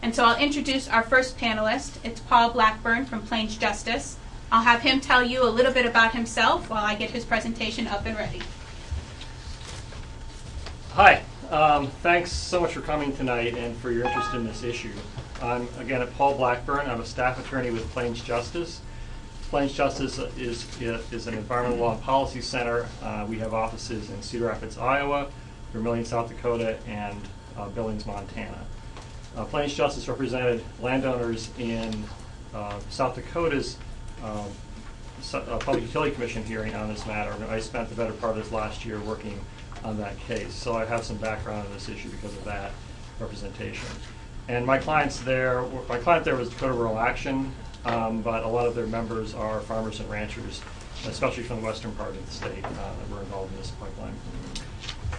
And so I'll introduce our first panelist. It's Paul Blackburn from Plains Justice. I'll have him tell you a little bit about himself while I get his presentation up and ready. Hi. Thanks so much for coming tonight and for your interest in this issue. I'm, again, Paul Blackburn. I'm a staff attorney with Plains Justice. Plains Justice is an environmental law and policy center. We have offices in Cedar Rapids, Iowa, Vermillion, South Dakota, and Billings, Montana. Plains Justice represented landowners in South Dakota's Public Utility Commission hearing on this matter. I spent the better part of this last year working on that case, so I have some background on this issue because of that representation. And my client there was Dakota Rural Action, but a lot of their members are farmers and ranchers, especially from the western part of the state that were involved in this pipeline.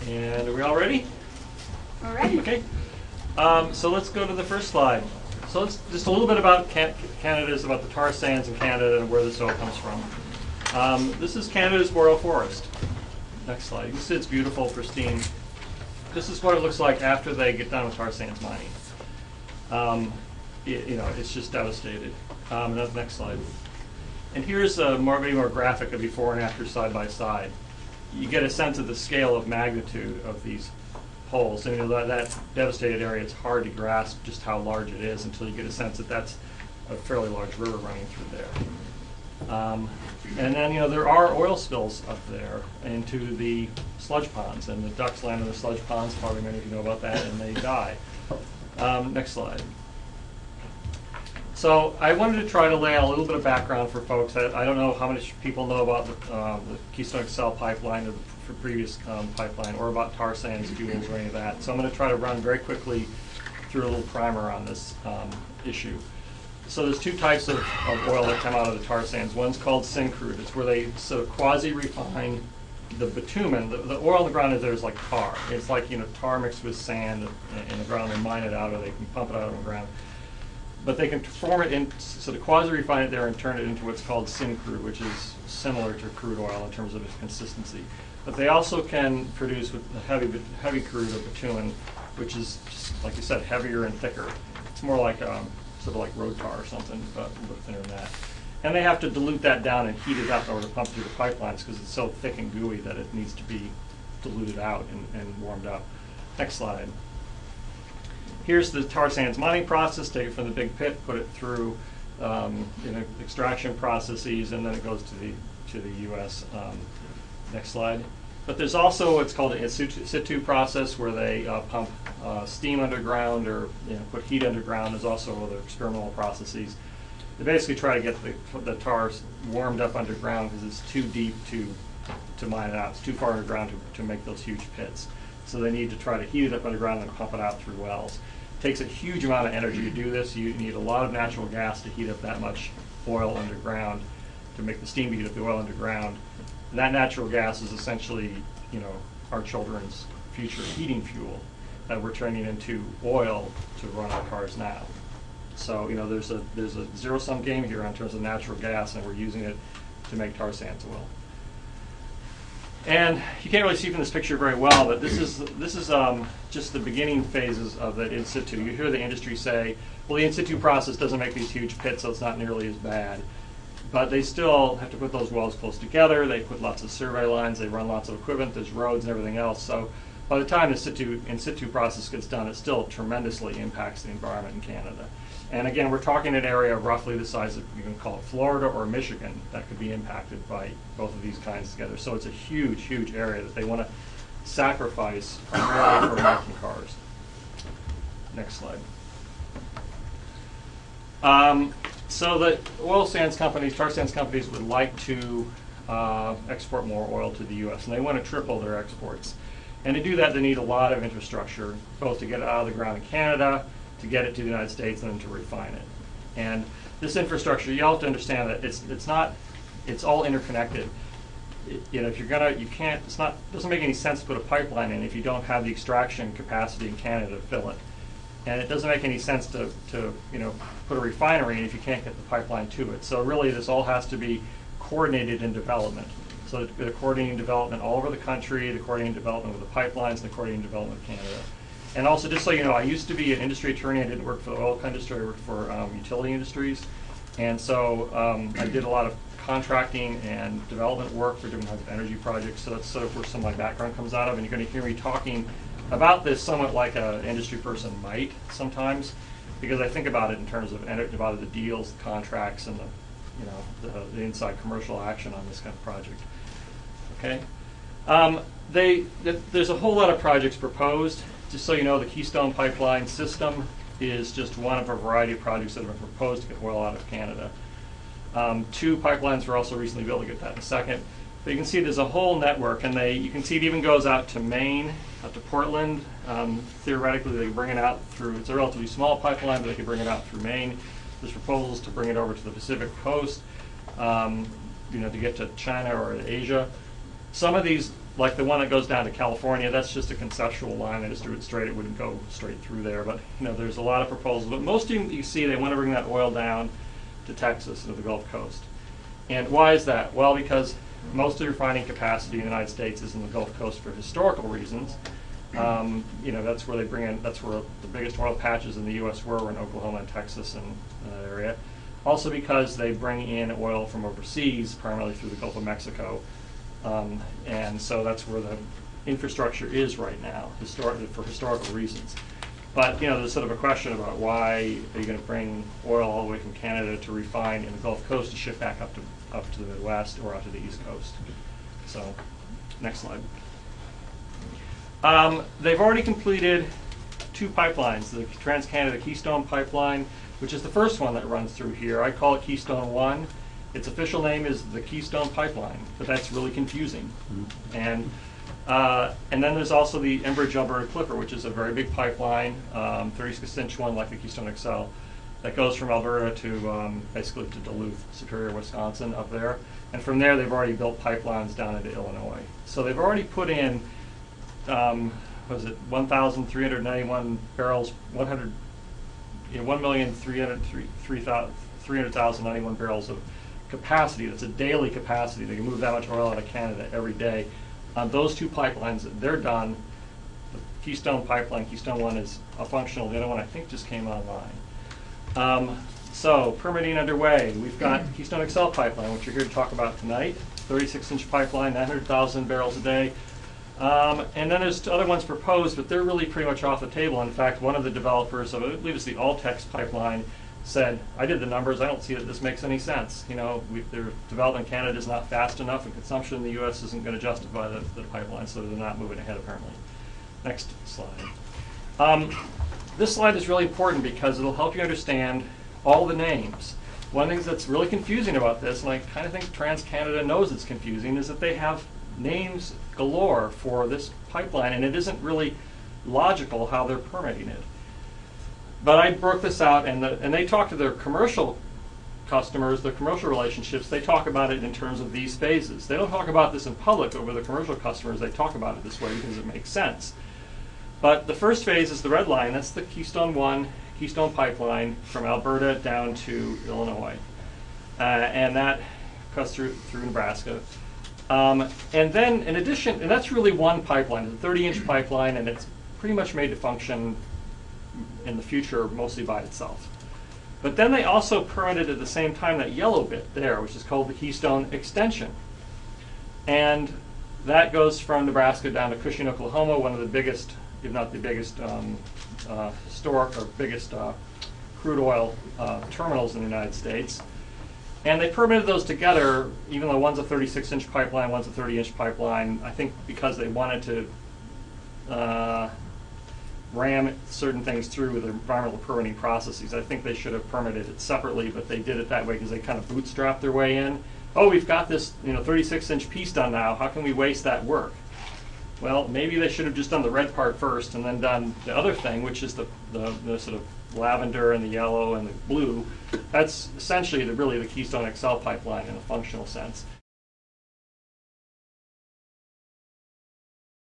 And are we all ready? All right. Okay. So let's go to the first slide. So let's just a little bit about Canada's, about the tar sands in Canada and where this oil comes from. This is Canada's boreal forest. Next slide. You can see it's beautiful, pristine. This is what it looks like after they get done with tar sands mining. It's just devastated. Next slide. And here's maybe more graphic of before and after side by side. You get a sense of the scale of magnitude of these holes. And that devastated area, it's hard to grasp just how large it is until you get a sense that that's a fairly large river running through there. And then, there are oil spills up there into the sludge ponds, and the ducks land in the sludge ponds. Probably many of you know about that, and they die. Next slide. So I wanted to try to lay out a little bit of background for folks. I don't know how many people know about the Keystone XL pipeline or the previous pipeline, or about tar sands fuels or any of that. So I'm going to try to run very quickly through a little primer on this issue. So there's two types of oil that come out of the tar sands. One's called syncrude. It's where they sort of quasi-refine the bitumen. The oil on the ground is there's like tar. It's like tar mixed with sand in the ground. They mine it out, or they can pump it out of the ground. But they can form it in, so to quasi-refine it there and turn it into what's called syncrude, which is similar to crude oil in terms of its consistency. But they also can produce with the heavy crude or bitumen, which is, just, like you said, heavier and thicker. It's more like sort of like road tar or something, but a little bit thinner than that. And they have to dilute that down and heat it up in order to pump through the pipelines because it's so thick and gooey that it needs to be diluted out and warmed up. Next slide. Here's the tar sands mining process. Take it from the big pit, put it through extraction processes, and then it goes to the U.S. Next slide. But there's also what's called an in situ process where they pump steam underground or put heat underground. There's also other experimental processes. They basically try to get the tar warmed up underground because it's too deep to mine it out. It's too far underground to make those huge pits. So they need to try to heat it up underground and pump it out through wells. It takes a huge amount of energy to do this. You need a lot of natural gas to heat up that much oil underground, to make the steam to heat up the oil underground. And that natural gas is essentially, our children's future heating fuel that we're turning into oil to run our cars now. So, there's a zero-sum game here in terms of natural gas, and we're using it to make tar sands oil. And you can't really see from this picture very well, but this is just the beginning phases of the in situ. You hear the industry say, well, the in situ process doesn't make these huge pits, so it's not nearly as bad. But they still have to put those wells close together. They put lots of survey lines. They run lots of equipment. There's roads and everything else. So by the time the in situ process gets done, it still tremendously impacts the environment in Canada. And again, we're talking an area roughly the size of, you can call it Florida or Michigan, that could be impacted by both of these kinds together. So it's a huge, huge area that they want to sacrifice primarily for American cars. Next slide. So the oil sands companies, tar sands companies would like to export more oil to the U.S. and they want to triple their exports. And to do that, they need a lot of infrastructure, both to get it out of the ground in Canada, to get it to the United States, and then to refine it. And this infrastructure, you have to understand that it's all interconnected. If you're gonna, doesn't make any sense to put a pipeline in if you don't have the extraction capacity in Canada to fill it. And it doesn't make any sense to put a refinery in if you can't get the pipeline to it. So really, this all has to be coordinated in development. So they're coordinating development all over the country, they're coordinating development with the pipelines, and they're coordinating development with Canada. And also, just so you know, I used to be an industry attorney. I didn't work for the oil industry. I worked for utility industries. And so I did a lot of contracting and development work for different types of energy projects. So that's sort of where some of my background comes out of. And you're going to hear me talking about this somewhat like an industry person might sometimes, because I think about it in terms of about the deals, the contracts, and the inside commercial action on this kind of project. Okay. There's a whole lot of projects proposed. Just so you know, the Keystone pipeline system is just one of a variety of projects that have been proposed to get oil out of Canada. 2 pipelines were also recently built. To get that in a second. But you can see there's a whole network, and you can see it even goes out to Maine, out to Portland. Theoretically, they can bring it out through. It's a relatively small pipeline, but they can bring it out through Maine. There's proposals to bring it over to the Pacific coast, to get to China or to Asia. Some of these, like the one that goes down to California, that's just a conceptual line. They just drew it straight. It wouldn't go straight through there. But there's a lot of proposals. But most of them, you see, they want to bring that oil down to Texas and to the Gulf Coast. And why is that? Well, because most of the refining capacity in the United States is in the Gulf Coast for historical reasons. That's where they bring in. That's where the biggest oil patches in the U.S. were in Oklahoma and Texas and that area. Also because they bring in oil from overseas, primarily through the Gulf of Mexico. And so that's where the infrastructure is right now, for historical reasons. But there's sort of a question about why are you going to bring oil all the way from Canada to refine in the Gulf Coast to ship back up to the Midwest or out to the East Coast. So, next slide. They've already completed 2 pipelines: the Transcanada Keystone Pipeline, which is the first one that runs through here. I call it Keystone I. Its official name is the Keystone Pipeline, but that's really confusing. And then there's also the Enbridge-Alberta Clipper, which is a very big pipeline, 36-inch one like the Keystone XL, that goes from Alberta to basically to Duluth, Superior, Wisconsin, up there. And from there, they've already built pipelines down into Illinois. So they've already put in, 1,391 barrels, 1,300,091 barrels of capacity. That's a daily capacity. They can move that much oil out of Canada every day. On those 2 pipelines, they're done. The Keystone Pipeline, Keystone I, is functional. The other one, I think, just came online. So permitting underway. We've got Keystone XL Pipeline, which you're here to talk about tonight. 36-inch pipeline, 900,000 barrels a day. And then there's other ones proposed, but they're really pretty much off the table. In fact, one of the developers of, I believe it's the Altex pipeline, said, I did the numbers, I don't see that this makes any sense. Their development in Canada is not fast enough, and consumption in the U.S. isn't going to justify the pipeline, so they're not moving ahead, apparently. Next slide. This slide is really important because it'll help you understand all the names. One of the things that's really confusing about this, and I kind of think TransCanada knows it's confusing, is that they have names galore for this pipeline, and it isn't really logical how they're permitting it. But I broke this out, and they talk to their commercial customers, their commercial relationships. They talk about it in terms of these phases. They don't talk about this in public over the commercial customers. They talk about it this way because it makes sense. But the first phase is the red line. That's the Keystone I, Keystone Pipeline from Alberta down to Illinois. And that cuts through Nebraska. And then, in addition, and that's really one pipeline. It's a 30-inch pipeline, and it's pretty much made to function in the future mostly by itself. But then they also permitted at the same time that yellow bit there, which is called the Keystone Extension. And that goes from Nebraska down to Cushing, Oklahoma, one of the biggest, if not the biggest, historic or biggest crude oil terminals in the United States. And they permitted those together, even though one's a 36-inch pipeline, one's a 30-inch pipeline, I think because they wanted to ram certain things through with their environmental permitting processes. I think they should have permitted it separately, but they did it that way because they kind of bootstrapped their way in. Oh, we've got this 36-inch piece done now. How can we waste that work? Well, maybe they should have just done the red part first and then done the other thing, which is the sort of lavender and the yellow and the blue. That's essentially really the Keystone XL pipeline in a functional sense.